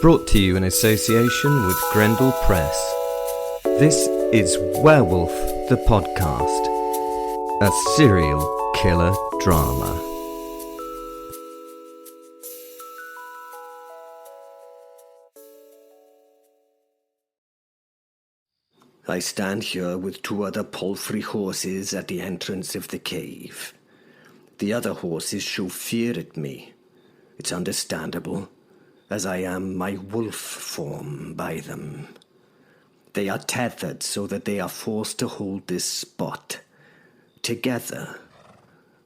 Brought to you in association with Grendel Press. This is Werewolf the Podcast, a serial killer drama. I stand here with two other palfrey horses at the entrance of the cave. The other horses show fear at me. It's understandable, as I am my wolf form by them. They are tethered so that they are forced to hold this spot. Together,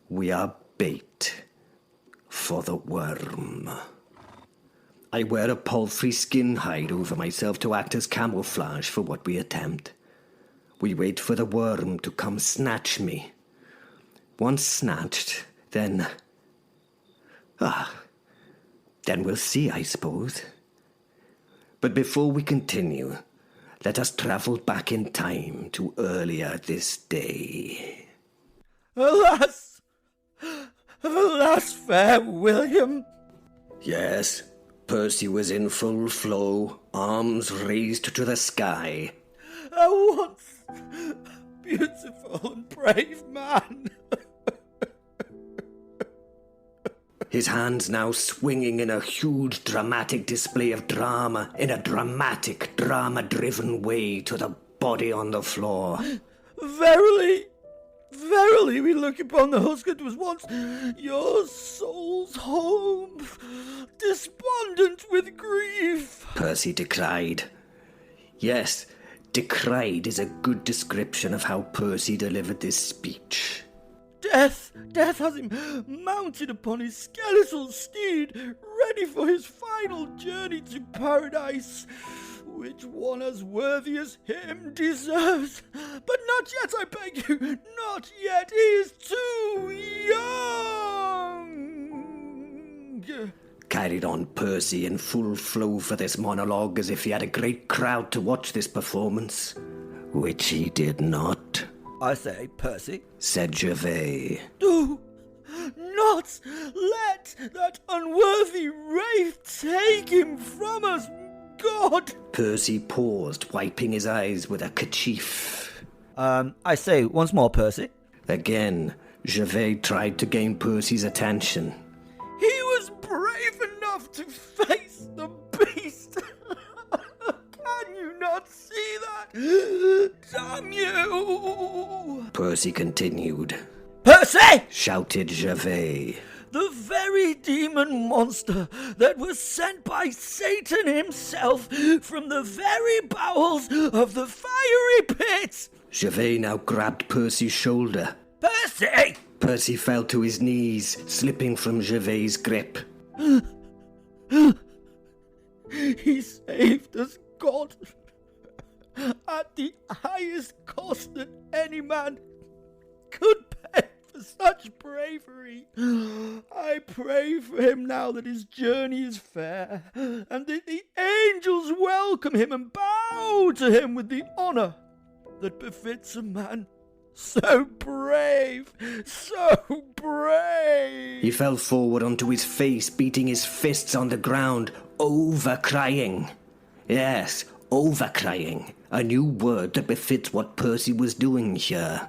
we are bait for the Wyrm. I wear a palfrey skin hide over myself to act as camouflage for what we attempt. We wait for the Wyrm to come snatch me. Once snatched, then we'll see, I suppose. But before we continue, let us travel back in time to earlier this day. Alas! Alas, fair William! Yes, Percy was in full flow, arms raised to the sky. A once beautiful and brave man! His hands now swinging in a huge dramatic display of drama, in a dramatic, drama-driven way to the body on the floor. Verily, verily, we look upon the husk that was once your soul's home, despondent with grief. Percy decried. Yes, decried is a good description of how Percy delivered this speech. Death has him mounted upon his skeletal steed, ready for his final journey to paradise, which one as worthy as him deserves. But not yet, I beg you, not yet. He is too young. Carried on Percy in full flow for this monologue as if he had a great crowd to watch this performance, which he did not. I say, Percy, said Gervais. Do not let that unworthy wraith take him from us, God! Percy paused, wiping his eyes with a kerchief. I say once more, Percy. Again, Gervais tried to gain Percy's attention. He was brave enough to face the beast. Can you not see that? Damn you! Percy continued. Percy! Shouted Gervais. The very demon monster that was sent by Satan himself from the very bowels of the fiery pit. Gervais now grabbed Percy's shoulder. Percy! Percy fell to his knees, slipping from Gervais' grip. He saved us, God, at the highest cost that any man could pay for such bravery. I pray for him now that his journey is fair, and that the angels welcome him and bow to him with the honour that befits a man so brave, so brave. He fell forward onto his face, beating his fists on the ground, over-crying. Yes, over-crying. A new word that befits what Percy was doing here.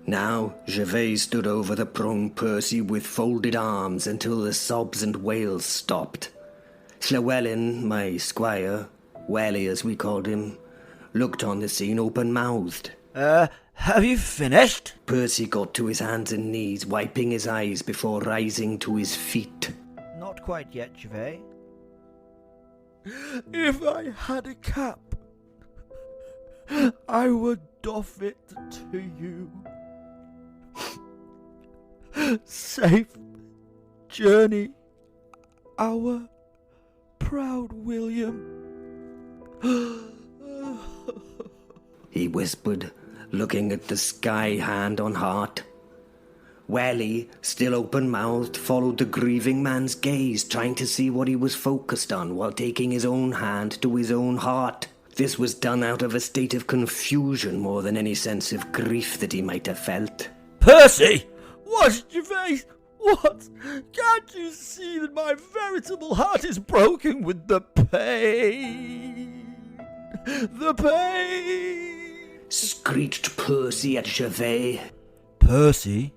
Now, Gervais stood over the prone Percy with folded arms until the sobs and wails stopped. Llywelyn, my squire, Welly as we called him, looked on the scene open-mouthed. Have you finished? Percy got to his hands and knees, wiping his eyes before rising to his feet. Not quite yet, Gervais. If I had a cap, I would doff it to you. Safe journey, our proud William. He whispered, looking at the sky hand on heart. Welly, still open-mouthed, followed the grieving man's gaze, trying to see what he was focused on while taking his own hand to his own heart. This was done out of a state of confusion more than any sense of grief that he might have felt. Percy! What, Gervais? What? Can't you see that my veritable heart is broken with the pain? The pain! Screeched Percy at Gervais. Percy?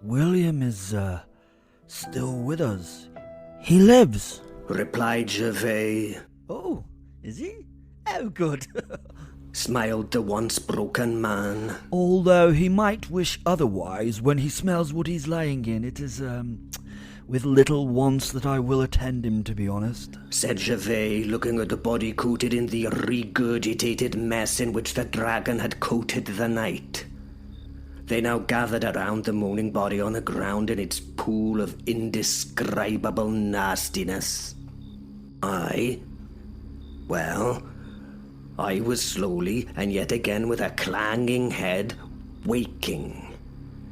William is, still with us. He lives. Replied Gervais. Oh, is he? Oh, good. Smiled the once broken man. Although he might wish otherwise when he smells what he's lying in. It is, with little wants that I will attend him, to be honest. Said Gervais, looking at the body coated in the regurgitated mess in which the dragon had coated the night. They now gathered around the moaning body on the ground in its pool of indescribable nastiness. I was slowly, and yet again with a clanging head, waking.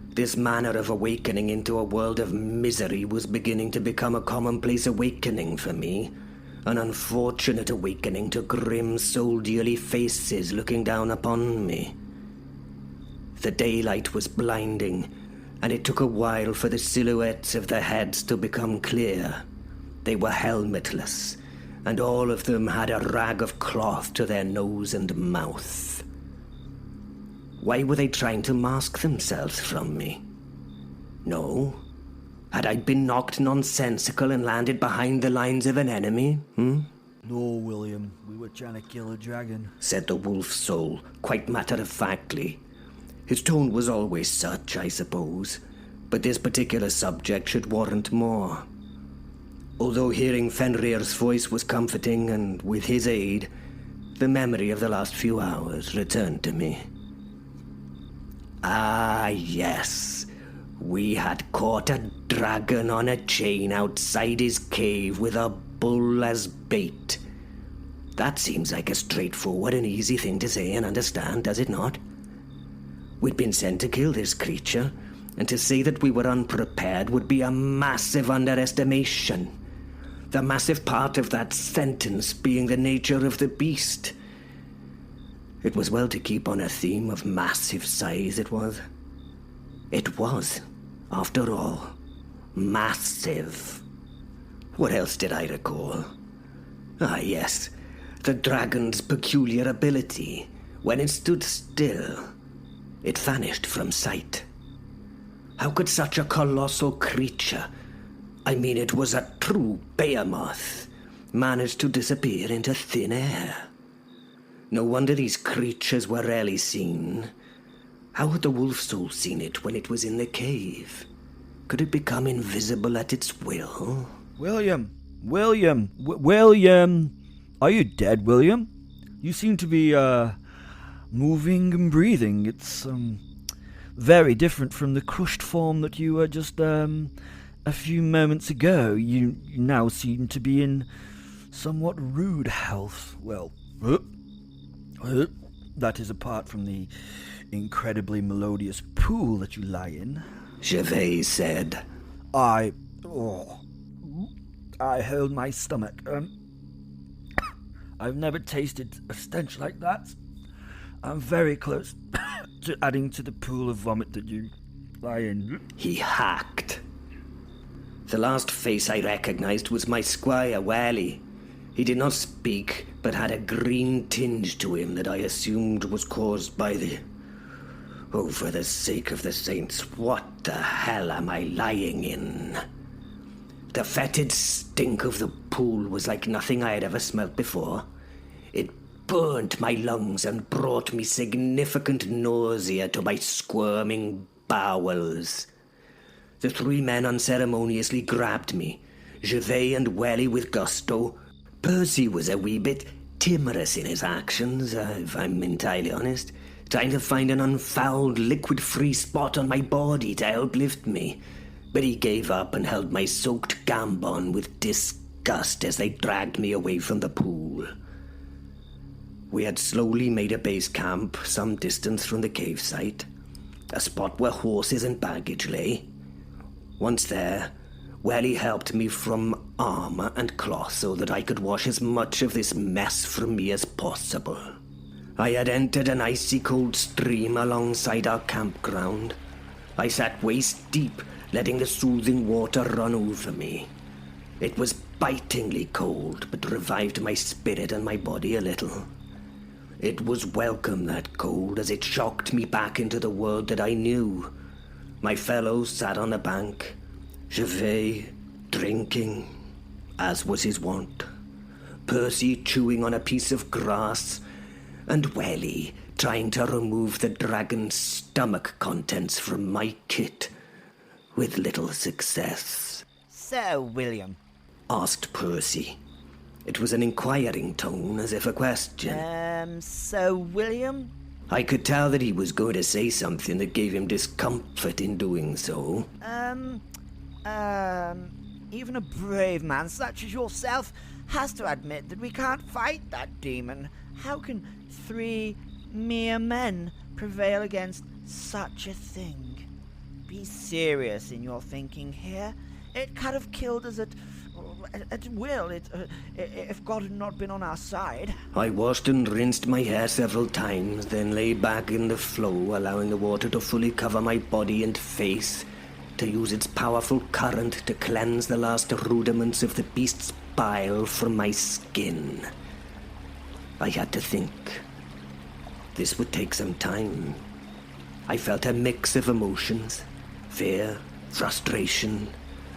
This manner of awakening into a world of misery was beginning to become a commonplace awakening for me, an unfortunate awakening to grim, soldierly faces looking down upon me. The daylight was blinding, and it took a while for the silhouettes of the heads to become clear. They were helmetless, and all of them had a rag of cloth to their nose and mouth. Why were they trying to mask themselves from me? No. Had I been knocked nonsensical and landed behind the lines of an enemy? No, William. We were trying to kill a dragon, said the wolf soul, quite matter-of-factly. His tone was always such, I suppose, but this particular subject should warrant more. Although hearing Fenrir's voice was comforting, and with his aid, the memory of the last few hours returned to me. Ah, yes. We had caught a dragon on a chain outside his cave with a bull as bait. That seems like a straightforward and easy thing to say and understand, does it not? We'd been sent to kill this creature, and to say that we were unprepared would be a massive underestimation. The massive part of that sentence being the nature of the beast. It was well to keep on a theme of massive size, it was. It was, after all, massive. What else did I recall? Ah, yes, the dragon's peculiar ability. When it stood still, it vanished from sight. How could such a colossal creature, I mean it was a true behemoth, manage to disappear into thin air? No wonder these creatures were rarely seen. How had the wolf soul seen it when it was in the cave? Could it become invisible at its will? William! Are you dead, William? You seem to be, moving and breathing. It's, very different from the crushed form that you were just, a few moments ago. You now seem to be in somewhat rude health. Well, that is apart from the incredibly melodious pool that you lie in. Gervais said. I held my stomach. I've never tasted a stench like that. I'm very close to adding to the pool of vomit that you lie in. He hacked. The last face I recognized was my squire, Wally. He did not speak, but had a green tinge to him that I assumed was caused by the... Oh, for the sake of the saints, what the hell am I lying in? The fetid stink of the pool was like nothing I had ever smelt before. It burnt my lungs and brought me significant nausea to my squirming bowels. The three men unceremoniously grabbed me, Gervais and Welly with gusto. Percy was a wee bit timorous in his actions, if I'm entirely honest, trying to find an unfouled, liquid-free spot on my body to help lift me. But he gave up and held my soaked gambon with disgust as they dragged me away from the pool. We had slowly made a base camp some distance from the cave site, a spot where horses and baggage lay. Once there, Welly helped me from armor and cloth so that I could wash as much of this mess from me as possible. I had entered an icy cold stream alongside our campground. I sat waist deep letting the soothing water run over me. It was bitingly cold, but revived my spirit and my body a little. It was welcome, that cold, as it shocked me back into the world that I knew. My fellows sat on the bank, Gervais drinking, as was his wont, Percy chewing on a piece of grass, and Welly trying to remove the dragon's stomach contents from my kit, with little success. "So, William," asked Percy. It was an inquiring tone, as if a question. So, William? I could tell that he was going to say something that gave him discomfort in doing so. Even a brave man such as yourself has to admit that we can't fight that demon. How can 3 mere men prevail against such a thing? Be serious in your thinking here. It could have killed us at will, if God had not been on our side. I washed and rinsed my hair several times, then lay back in the flow, allowing the water to fully cover my body and face, to use its powerful current to cleanse the last rudiments of the beast's bile from my skin. I had to think. This would take some time. I felt a mix of emotions, fear, frustration,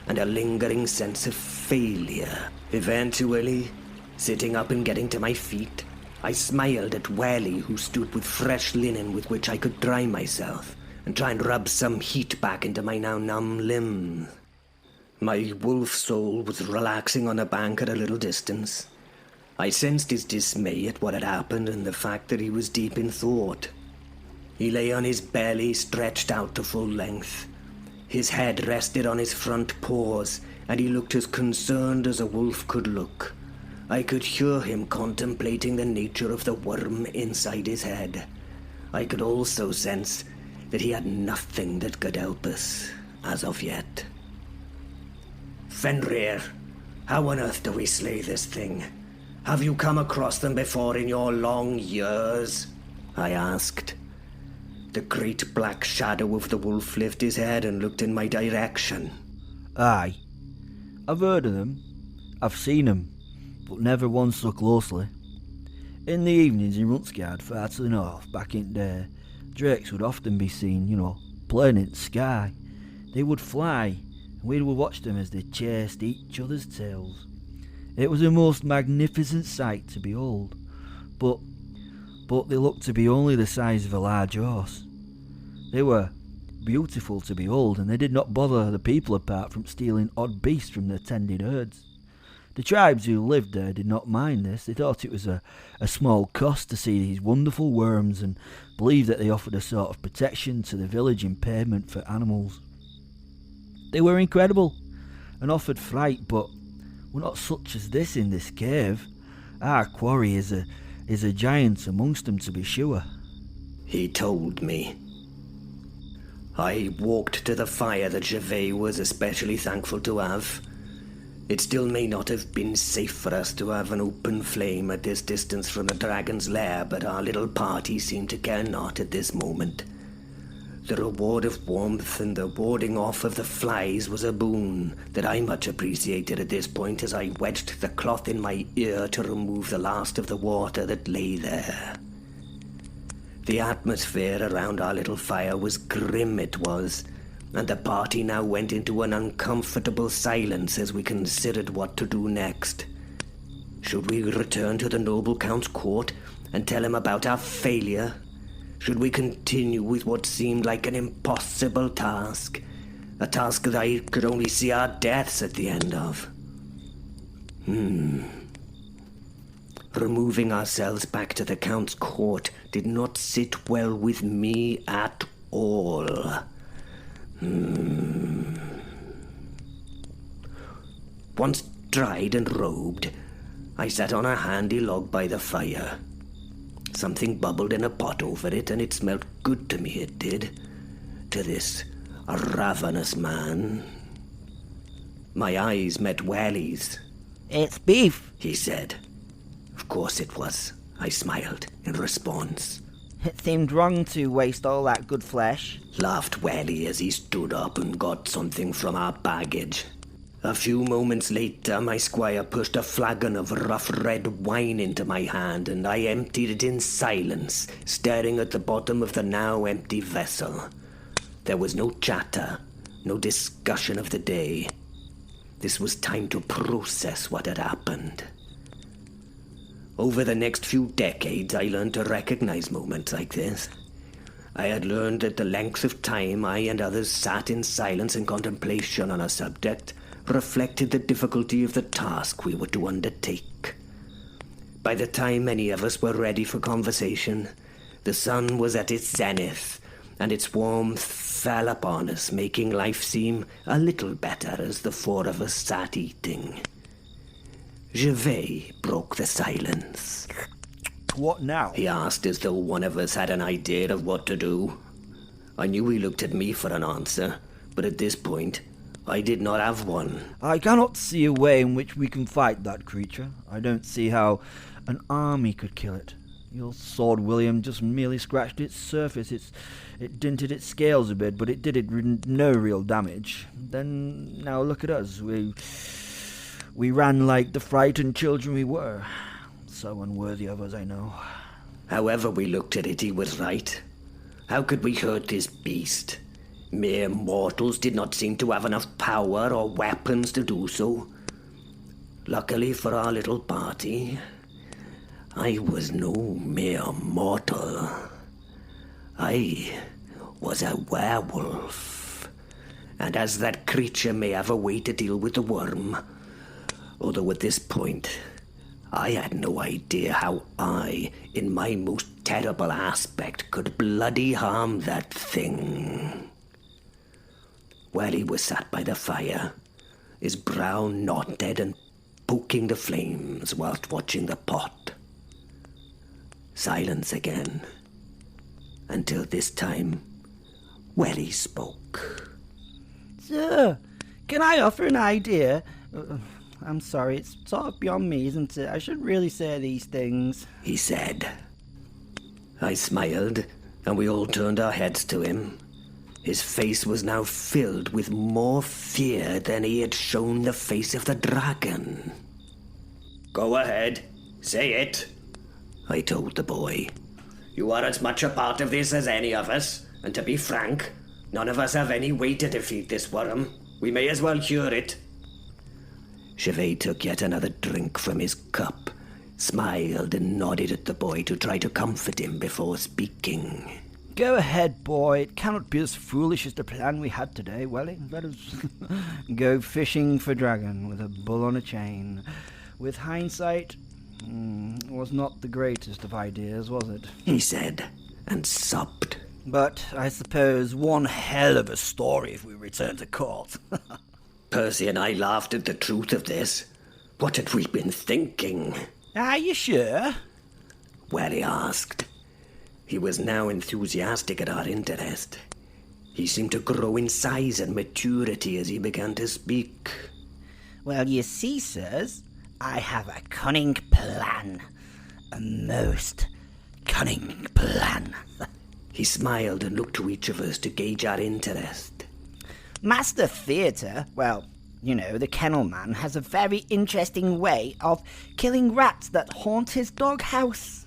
and a lingering sense of failure. Eventually, sitting up and getting to my feet, I smiled at Welly, who stood with fresh linen with which I could dry myself and try and rub some heat back into my now numb limbs. My wolf soul was relaxing on a bank at a little distance. I sensed his dismay at what had happened and the fact that he was deep in thought. He lay on his belly, stretched out to full length. His head rested on his front paws, and he looked as concerned as a wolf could look. I could hear him contemplating the nature of the worm inside his head. I could also sense that he had nothing that could help us, as of yet. "Fenrir, how on earth do we slay this thing? Have you come across them before in your long years?" I asked. The great black shadow of the wolf lifted his head and looked in my direction. "Aye. I've heard of them. I've seen them, but never once so closely. In the evenings in Runsgard, far to the north, back in the day, drakes would often be seen, playing in the sky. They would fly, and we would watch them as they chased each other's tails. It was a most magnificent sight to behold, but they looked to be only the size of a large horse. They were beautiful to behold, and they did not bother the people apart from stealing odd beasts from their tended herds. The tribes who lived there did not mind this. They thought it was a small cost to see these wonderful worms, and believed that they offered a sort of protection to the village in payment for animals. They were incredible and offered fright, but were not such as this in this cave. Our quarry is a giant amongst them, to be sure." He told me. I walked to the fire that Gervais was especially thankful to have. It still may not have been safe for us to have an open flame at this distance from the dragon's lair, but our little party seemed to care not at this moment. The reward of warmth and the warding off of the flies was a boon that I much appreciated at this point as I wedged the cloth in my ear to remove the last of the water that lay there. The atmosphere around our little fire was grim, it was, and the party now went into an uncomfortable silence as we considered what to do next. Should we return to the noble Count's court and tell him about our failure? Should we continue with what seemed like an impossible task? A task that I could only see our deaths at the end of? Removing ourselves back to the Count's court did not sit well with me at all. Once dried and robed, I sat on a handy log by the fire. Something bubbled in a pot over it, and it smelled good to me, it did. To this ravenous man. My eyes met Welly's. "It's beef," he said. Of course it was. I smiled in response. It seemed wrong to waste all that good flesh. Laughed Welly as he stood up and got something from our baggage. A few moments later, my squire pushed a flagon of rough red wine into my hand, and I emptied it in silence, staring at the bottom of the now empty vessel. There was no chatter, no discussion of the day. This was time to process what had happened. Over the next few decades, I learned to recognize moments like this. I had learned that the length of time I and others sat in silence and contemplation on a subject reflected the difficulty of the task we were to undertake. By the time many of us were ready for conversation, the sun was at its zenith, and its warmth fell upon us, making life seem a little better as the four of us sat eating. Gervais broke the silence. What now? He asked as though one of us had an idea of what to do. I knew he looked at me for an answer, but at this point, I did not have one. I cannot see a way in which we can fight that creature. I don't see how an army could kill it. Your sword, William, just merely scratched its surface. It dinted its scales a bit, but it did it no real damage. Then, now look at us. We ran like the frightened children we were. So unworthy of us, I know. However we looked at it, he was right. How could we hurt this beast? Mere mortals did not seem to have enough power or weapons to do so. Luckily for our little party, I was no mere mortal. I was a werewolf. And as that creature may have a way to deal with the Wyrm, although at this point, I had no idea how I, in my most terrible aspect, could bloody harm that thing. Welly was sat by the fire, his brow knotted and poking the flames whilst watching the pot. Silence again, until this time, Welly spoke. Sir, can I offer an idea? I'm sorry, it's sort of beyond me, isn't it? I shouldn't really say these things, he said. I smiled, and we all turned our heads to him. His face was now filled with more fear than he had shown the face of the dragon. Go ahead, say it, I told the boy. You are as much a part of this as any of us, and to be frank, none of us have any way to defeat this Wyrm. We may as well cure it. Gervais took yet another drink from his cup, smiled and nodded at the boy to try to comfort him before speaking. Go ahead, boy. It cannot be as foolish as the plan we had today, Welly. Let us go fishing for dragon with a bull on a chain. With hindsight, it was not the greatest of ideas, was it? He said, and sobbed. But I suppose one hell of a story if we return to court. Percy and I laughed at the truth of this. What had we been thinking? Are you sure? Welly asked. He was now enthusiastic at our interest. He seemed to grow in size and maturity as he began to speak. Well, you see, sirs, I have a cunning plan. A most cunning plan. He smiled and looked to each of us to gauge our interest. Master Theatre, well, you know, the kennel man, has a very interesting way of killing rats that haunt his doghouse.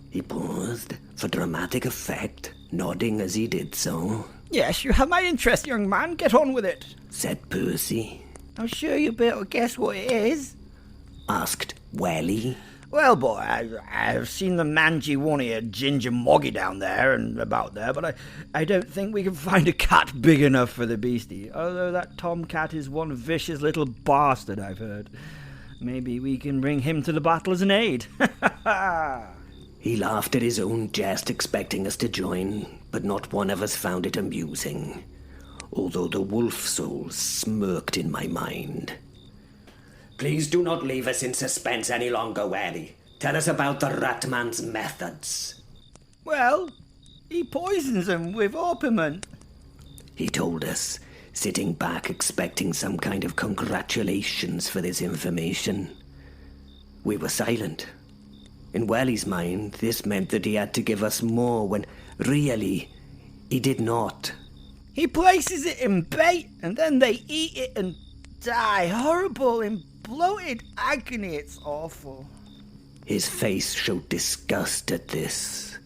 He paused for dramatic effect, nodding as he did so. Yes, you have my interest, young man. Get on with it, said Percy. I'm sure you'll be able to guess what it is, asked Welly. Well, boy, I've seen the mangy one-eared ginger moggy down there and about there, but I don't think we can find a cat big enough for the beastie, although that tomcat is one vicious little bastard, I've heard. Maybe we can bring him to the battle as an aid. He laughed at his own jest, expecting us to join, but not one of us found it amusing, although the wolf soul smirked in my mind. Please do not leave us in suspense any longer, Welly. Tell us about the Ratman's methods. Well, he poisons them with orpiment, he told us, sitting back expecting some kind of congratulations for this information. We were silent. In Wally's mind, this meant that he had to give us more when, really, he did not. He places it in bait, and then they eat it and die. Horrible in bloated agony. It's awful. His face showed disgust at this.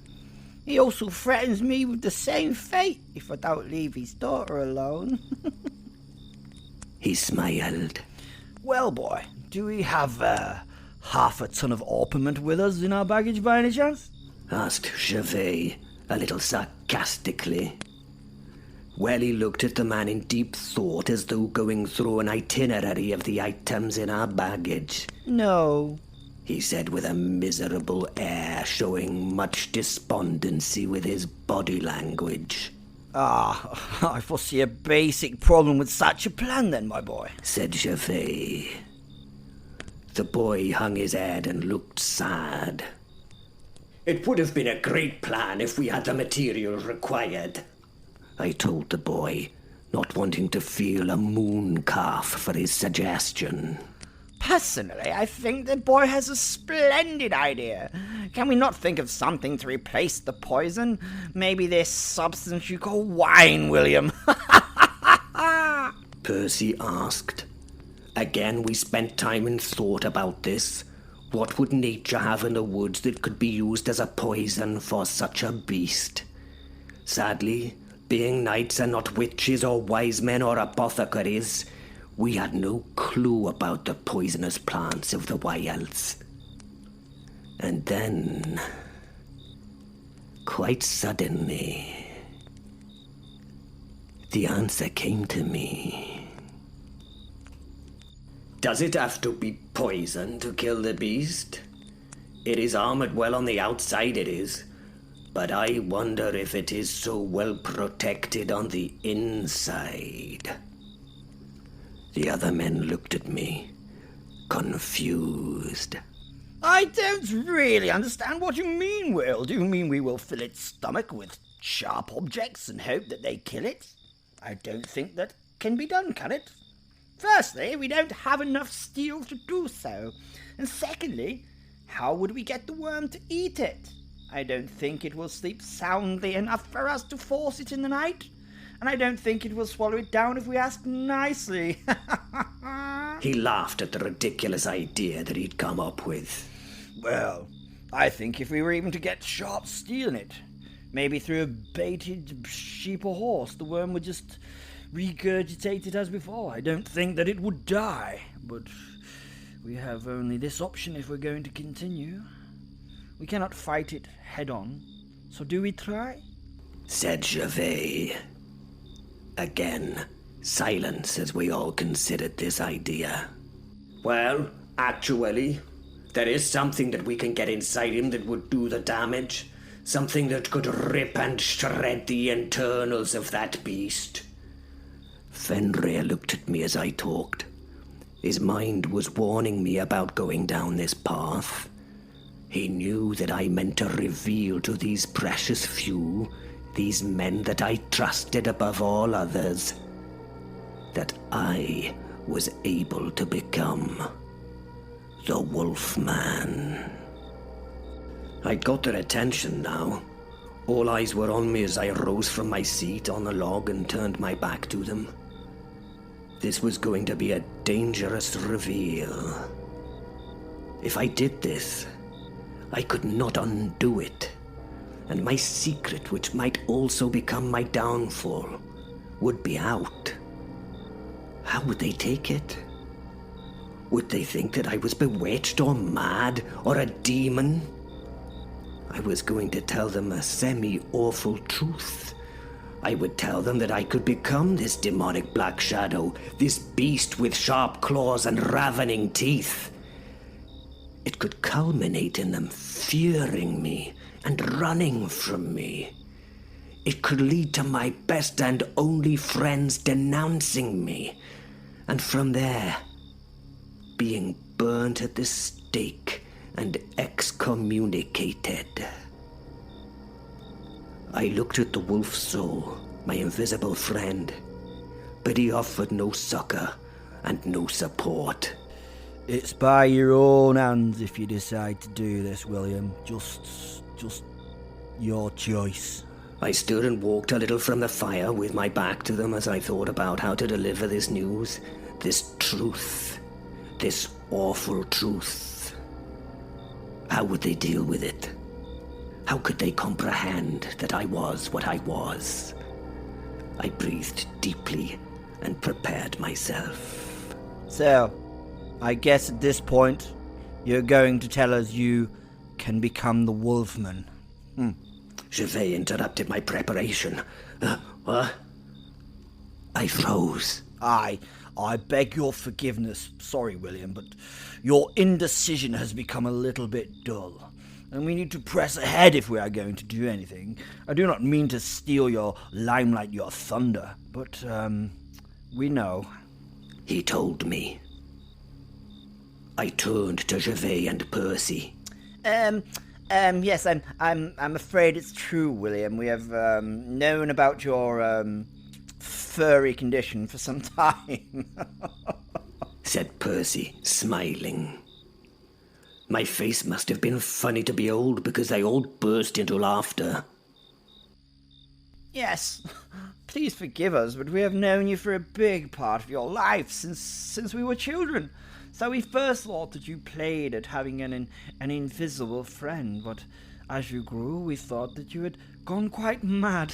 He also threatens me with the same fate if I don't leave his daughter alone. He smiled. Well, boy, do we have half a ton of orpiment with us in our baggage by any chance? Asked Gervais, a little sarcastically. Welly looked at the man in deep thought as though going through an itinerary of the items in our baggage. No, He said with a miserable air, showing much despondency with his body language. I foresee a basic problem with such a plan then, my boy. Said Gervais. The boy hung his head and looked sad. It would have been a great plan if we had the material required, I told the boy, not wanting to feel a moon calf for his suggestion. personally, I think the boy has a splendid idea. Can we not think of something to replace the poison? Maybe this substance you call wine, William. Percy asked. Again we spent time in thought about this. What would nature have in the woods that could be used as a poison for such a beast? Sadly, being knights and not witches or wise men or apothecaries, we had no clue about the poisonous plants of the wilds. And then, quite suddenly, the answer came to me. Does it have to be poison to kill the beast? It is armored well on the outside, it is. But I wonder if it is so well protected on the inside. The other men looked at me, confused. I don't really understand what you mean, Will. Do you mean we will fill its stomach with sharp objects and hope that they kill it? I don't think that can be done, can it? Firstly, we don't have enough steel to do so. And secondly, how would we get the worm to eat it? I don't think it will sleep soundly enough for us to force it in the night. And I don't think it will swallow it down if we ask nicely. He laughed at the ridiculous idea that he'd come up with. Well, I think if we were even to get sharp steel in it, maybe through a baited sheep or horse, the worm would just regurgitate it as before. I don't think that it would die, but we have only this option if we're going to continue. We cannot fight it head-on, so do we try? Said Gervais. Again, silence as we all considered this idea. Well, actually, there is something that we can get inside him that would do the damage. Something that could rip and shred the internals of that beast. Fenrir looked at me as I talked. His mind was warning me about going down this path. He knew that I meant to reveal to these precious few, these men that I trusted above all others, that I was able to become the Wolfman. I'd got their attention now. All eyes were on me as I rose from my seat on the log and turned my back to them. This was going to be a dangerous reveal. If I did this, I could not undo it, and my secret, which might also become my downfall, would be out. How would they take it? Would they think that I was bewitched or mad or a demon? I was going to tell them a semi-awful truth. I would tell them that I could become this demonic black shadow, this beast with sharp claws and ravening teeth. It could culminate in them fearing me and running from me. It could lead to my best and only friends denouncing me, and from there, being burnt at the stake and excommunicated. I looked at the wolf soul, my invisible friend, but he offered no succor and no support. It's by your own hands if you decide to do this, William. Just your choice. I stood and walked a little from the fire with my back to them as I thought about how to deliver this news, this truth, this awful truth. How would they deal with it? How could they comprehend that I was what I was? I breathed deeply and prepared myself. So, I guess at this point, you're going to tell us you can become the Wolfman. Gervais interrupted my preparation. What? I froze. I beg your forgiveness. Sorry, William, but your indecision has become a little bit dull, and we need to press ahead if we are going to do anything. I do not mean to steal your limelight, your thunder, but, we know. He told me. I turned to Gervais and Percy. Yes, I'm afraid it's true, William. We have, known about your, furry condition for some time. Said Percy, smiling. My face must have been funny to behold because they all burst into laughter. Yes, please forgive us, but we have known you for a big part of your life since we were children. So we first thought that you played at having an invisible friend, but as you grew, we thought that you had gone quite mad.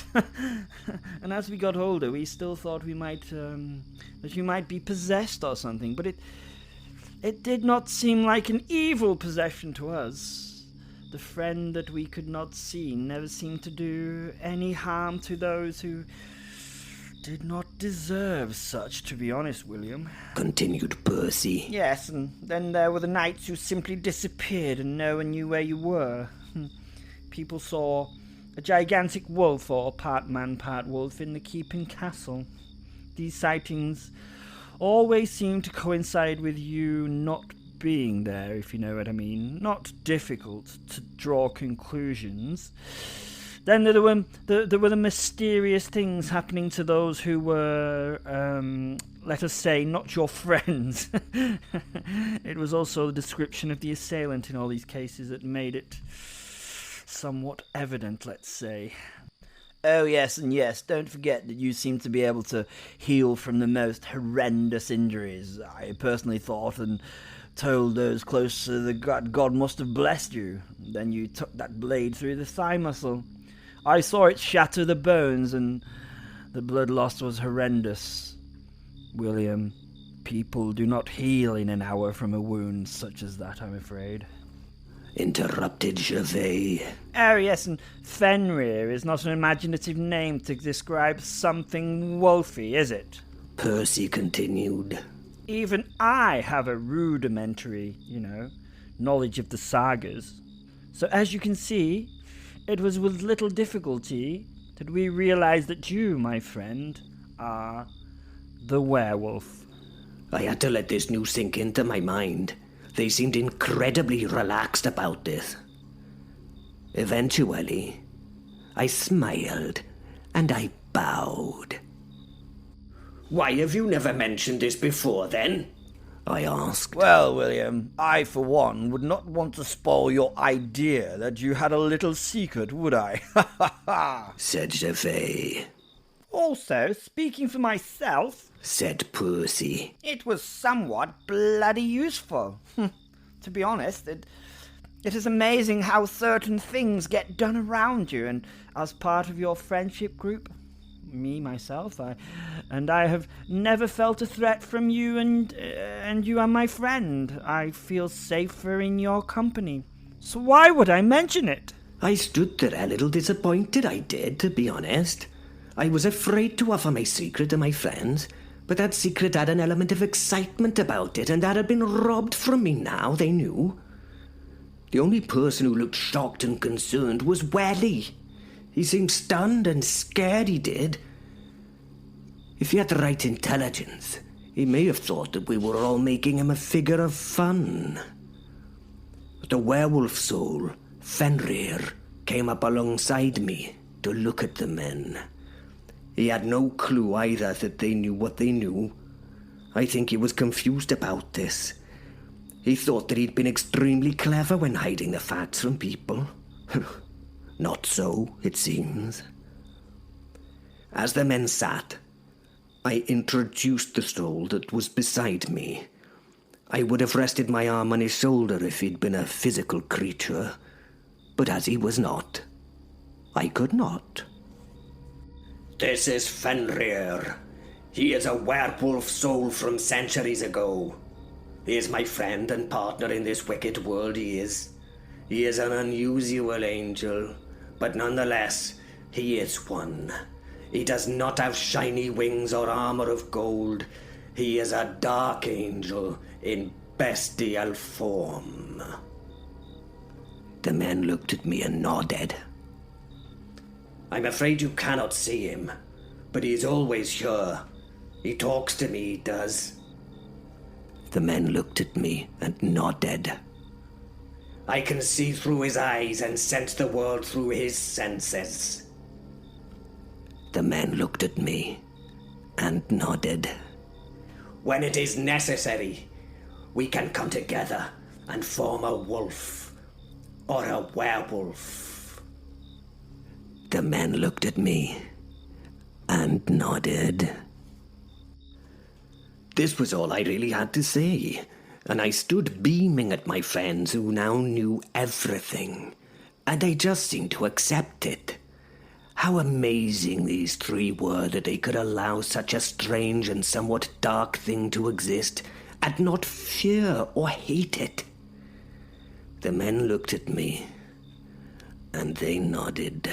And as we got older, we still thought that you might be possessed or something, but it did not seem like an evil possession to us. The friend that we could not see never seemed to do any harm to those who did not deserve such, to be honest, William. Continued Percy. Yes, and then there were the nights you simply disappeared and no one knew where you were. People saw a gigantic wolf, or part man, part wolf, in the keeping castle. These sightings always seemed to coincide with you not being there, if you know what I mean. Not difficult to draw conclusions. Then there were the mysterious things happening to those who were, let us say, not your friends. It was also the description of the assailant in all these cases that made it somewhat evident, let's say. Oh, yes, and yes, don't forget that you seem to be able to heal from the most horrendous injuries. I personally thought and told those close to the God must have blessed you. Then you took that blade through the thigh muscle. I saw it shatter the bones, and the blood loss was horrendous. William, people do not heal in an hour from a wound such as that, I'm afraid. Interrupted Gervais. Oh, yes, and Fenrir is not an imaginative name to describe something wolfy, is it? Percy continued. Even I have a rudimentary, knowledge of the sagas. So as you can see, it was with little difficulty that we realized that you, my friend, are the werewolf. I had to let this news sink into my mind. They seemed incredibly relaxed about this. Eventually, I smiled and I bowed. Why have you never mentioned this before, then? I asked. Well, William, I, for one, would not want to spoil your idea that you had a little secret, would I? Ha ha ha! Said Gervais. Also, speaking for myself, said Percy, it was somewhat bloody useful. To be honest, it is amazing how certain things get done around you, and as part of your friendship group, me, myself, I have never felt a threat from you, and you are my friend. I feel safer in your company. So why would I mention it? I stood there a little disappointed, I did, to be honest. I was afraid to offer my secret to my friends, but that secret had an element of excitement about it, and that had been robbed from me now, they knew. The only person who looked shocked and concerned was Welly. He seemed stunned and scared, he did. If he had the right intelligence, he may have thought that we were all making him a figure of fun. But the werewolf soul, Fenrir, came up alongside me to look at the men. He had no clue either that they knew what they knew. I think he was confused about this. He thought that he'd been extremely clever when hiding the facts from people. Not so, it seems. As the men sat, I introduced the soul that was beside me. I would have rested my arm on his shoulder if he'd been a physical creature, but as he was not, I could not. This is Fenrir. He is a werewolf soul from centuries ago. He is my friend and partner in this wicked world, he is. He is an unusual angel, but nonetheless, he is one. He does not have shiny wings or armor of gold. He is a dark angel in bestial form. The men looked at me and nodded. I'm afraid you cannot see him, but he is always here. He talks to me, he does. The men looked at me and nodded. I can see through his eyes and sense the world through his senses. The men looked at me and nodded. When it is necessary, we can come together and form a wolf or a werewolf. The men looked at me and nodded. This was all I really had to say, and I stood beaming at my friends who now knew everything, and they just seemed to accept it. How amazing these three were that they could allow such a strange and somewhat dark thing to exist, and not fear or hate it. The men looked at me, and they nodded.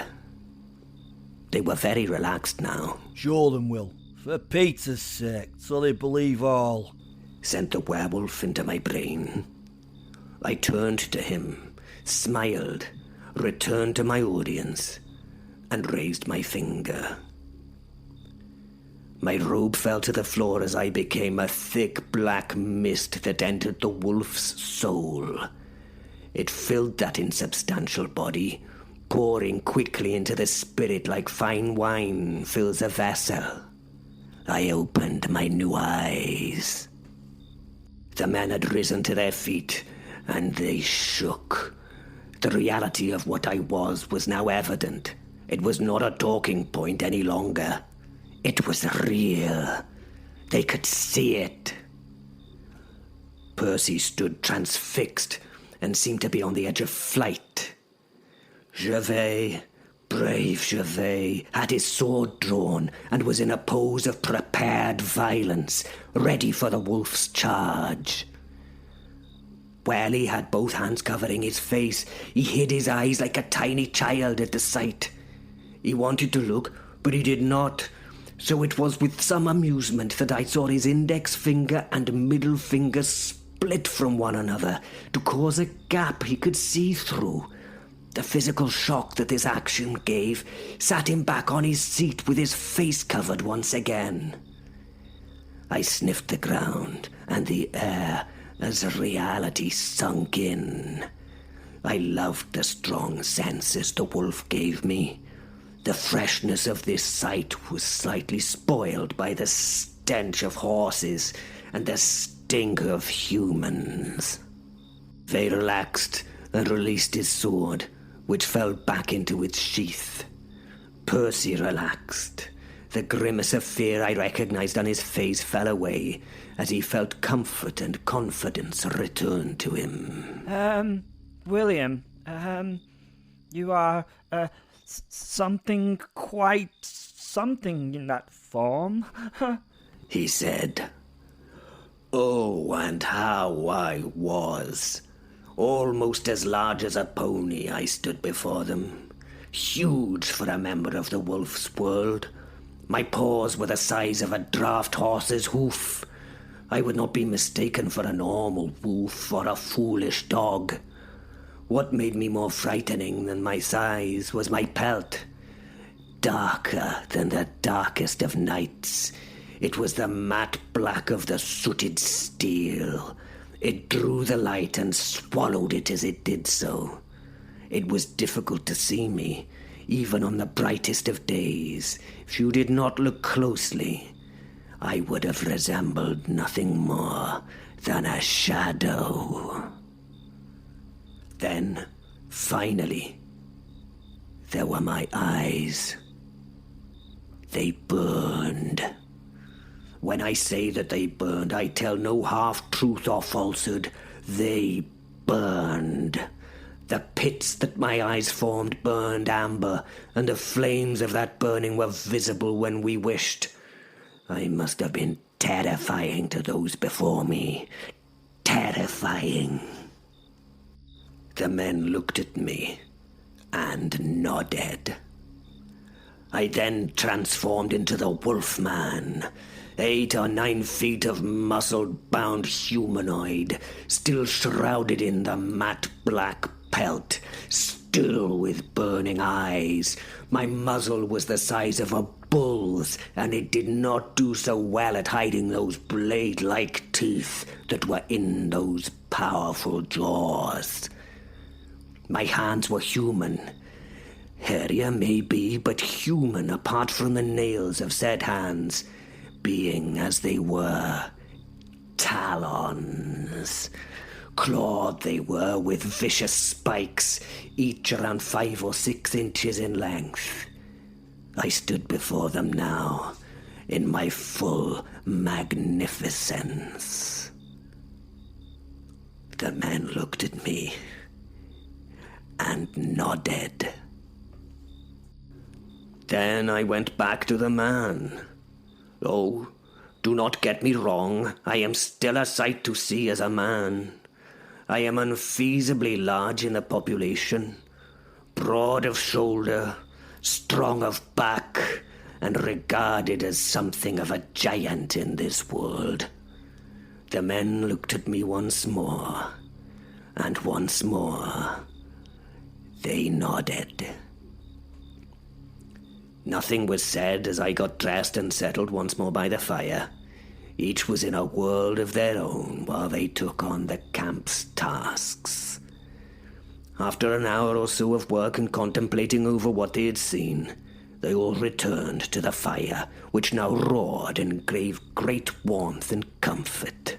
They were very relaxed now. Show them, Will. For Peter's sake, so they believe all. Sent the werewolf into my brain. I turned to him, smiled, returned to my audience, and raised my finger. My robe fell to the floor as I became a thick black mist that entered the wolf's soul. It filled that insubstantial body, pouring quickly into the spirit like fine wine fills a vessel. I opened my new eyes. The men had risen to their feet, and they shook. The reality of what I was now evident. It was not a talking point any longer. It was real. They could see it. Percy stood transfixed and seemed to be on the edge of flight. Gervais, brave Gervais, had his sword drawn and was in a pose of prepared violence, ready for the wolf's charge. Wally had both hands covering his face. He hid his eyes like a tiny child at the sight. He wanted to look, but he did not. So it was with some amusement that I saw his index finger and middle finger split from one another to cause a gap he could see through. The physical shock that this action gave sat him back on his seat with his face covered once again. I sniffed the ground and the air as reality sunk in. I loved the strong senses the wolf gave me. The freshness of this sight was slightly spoiled by the stench of horses and the stink of humans. They relaxed and released his sword, which fell back into its sheath. Percy relaxed. The grimace of fear I recognized on his face fell away as he felt comfort and confidence return to him. William, you are, something quite something in that form, he said. Oh, and how I was. Almost as large as a pony, I stood before them. Huge for a member of the wolf's world. My paws were the size of a draft horse's hoof. I would not be mistaken for a normal wolf or a foolish dog. What made me more frightening than my size was my pelt. Darker than the darkest of nights. It was the matte black of the sooted steel. It drew the light and swallowed it as it did so. It was difficult to see me, even on the brightest of days. If you did not look closely, I would have resembled nothing more than a shadow. Then, finally, there were my eyes. They burned. When I say that they burned, I tell no half-truth or falsehood. They burned. The pits that my eyes formed burned amber, and the flames of that burning were visible when we wished. I must have been terrifying to those before me. Terrifying. The men looked at me and nodded. I then transformed into the Wolfman, 8 or 9 feet of muscle-bound humanoid, still shrouded in the matte black pelt, still with burning eyes. My muzzle was the size of a bull's, and it did not do so well at hiding those blade-like teeth that were in those powerful jaws. My hands were human. Hairier maybe, but human apart from the nails of said hands, being as they were, talons. Clawed they were with vicious spikes, each around 5 or 6 inches in length. I stood before them now, in my full magnificence. The men looked at me and nodded. Then I went back to the man. Oh, do not get me wrong, I am still a sight to see as a man. I am unfeasibly large in the population, broad of shoulder, strong of back, and regarded as something of a giant in this world. The men looked at me once more, and once more they nodded. Nothing was said as I got dressed and settled once more by the fire. Each was in a world of their own while they took on the camp's tasks. After an hour or so of work and contemplating over what they had seen, they all returned to the fire, which now roared and gave great warmth and comfort.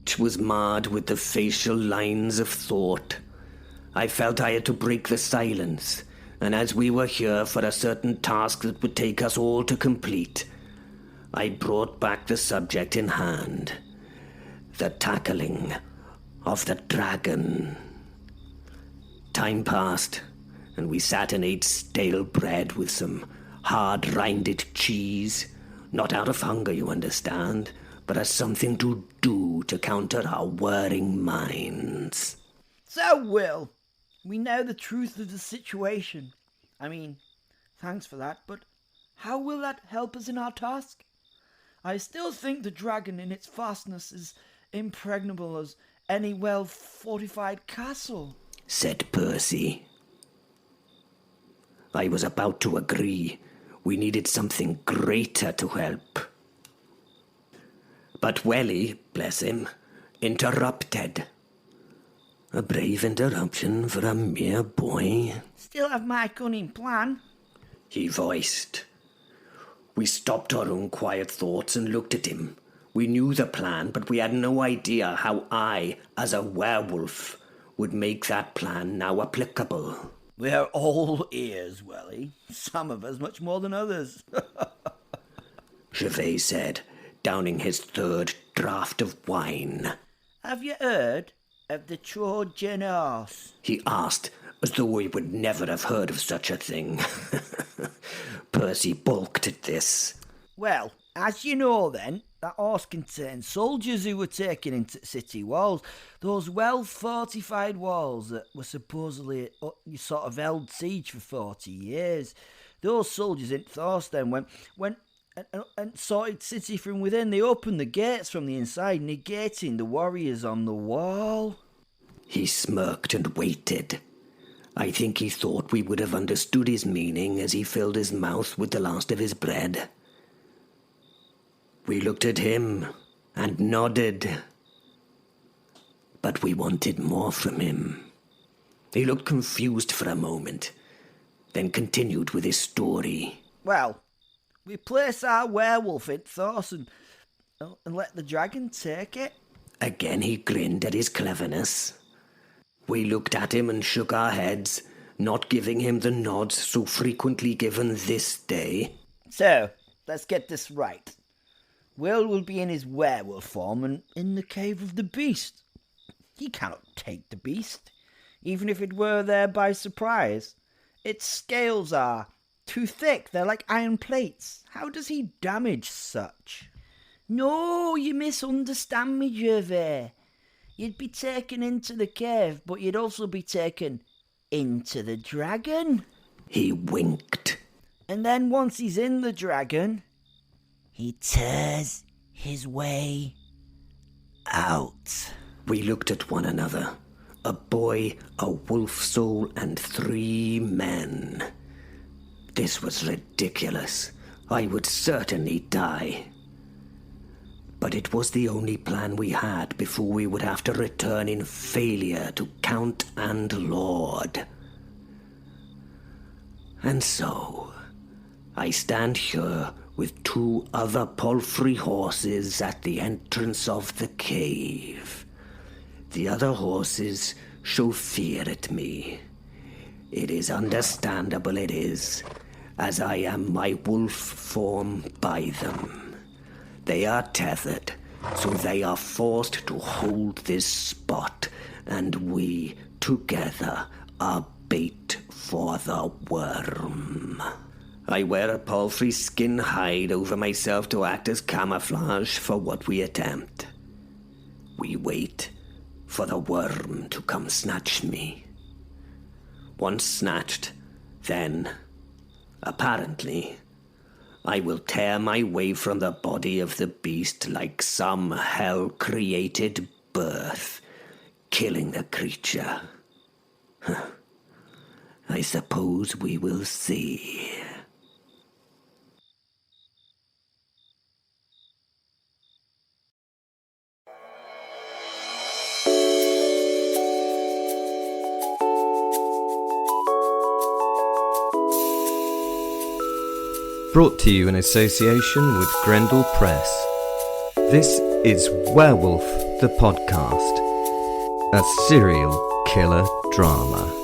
It was marred with the facial lines of thought. I felt I had to break the silence, and as we were here for a certain task that would take us all to complete, I brought back the subject in hand, the tackling of the dragon. Time passed, and we sat and ate stale bread with some hard-rinded cheese, not out of hunger, you understand, but as something to do to counter our whirring minds. So, Will, we know the truth of the situation. I mean, thanks for that, but how will that help us in our task? I still think the dragon in its fastness is impregnable as any well-fortified castle, said Percy. I was about to agree. We needed something greater to help. But Welly, bless him, interrupted. A brave interruption for a mere boy. Still have my cunning plan, he voiced. We stopped our own quiet thoughts and looked at him. We knew the plan, but we had no idea how I, as a werewolf, would make that plan now applicable. We're all ears, Welly. Some of us much more than others. Gervais said, downing his 3rd draught of wine. Have you heard of the Trojan horse? He asked, as though we would never have heard of such a thing. Percy balked at this. Well, as you know then, that horse contained soldiers who were taken into city walls. Those well-fortified walls that were supposedly sort of held siege for 40 years. Those soldiers in Thorstein went and sorted city from within. They opened the gates from the inside, negating the warriors on the wall. He smirked and waited. I think he thought we would have understood his meaning as he filled his mouth with the last of his bread. We looked at him and nodded. But we wanted more from him. He looked confused for a moment, then continued with his story. Well, we place our werewolf in Thorstein and let the dragon take it. Again he grinned at his cleverness. We looked at him and shook our heads, not giving him the nods so frequently given this day. So, let's get this right. Will be in his werewolf form and in the cave of the beast. He cannot take the beast, even if it were there by surprise. Its scales are too thick, they're like iron plates. How does he damage such? No, you misunderstand me, Gervais. You'd be taken into the cave, but you'd also be taken into the dragon. He winked. And then once he's in the dragon, he tears his way out. We looked at one another. A boy, a wolf soul, and 3 men. This was ridiculous. I would certainly die. But it was the only plan we had before we would have to return in failure to Count and Lord. And so, I stand here with 2 other palfrey horses at the entrance of the cave. The other horses show fear at me. It is understandable, it is, as I am my wolf form by them. They are tethered, so they are forced to hold this spot, and we, together, are bait for the Wyrm. I wear a palfrey skin hide over myself to act as camouflage for what we attempt. We wait for the Wyrm to come snatch me. Once snatched, then, apparently, I will tear my way from the body of the beast like some hell-created birth, killing the creature. I suppose we will see. Brought to you in association with Grendel Press. This is Werewolf the Podcast, a serial killer drama.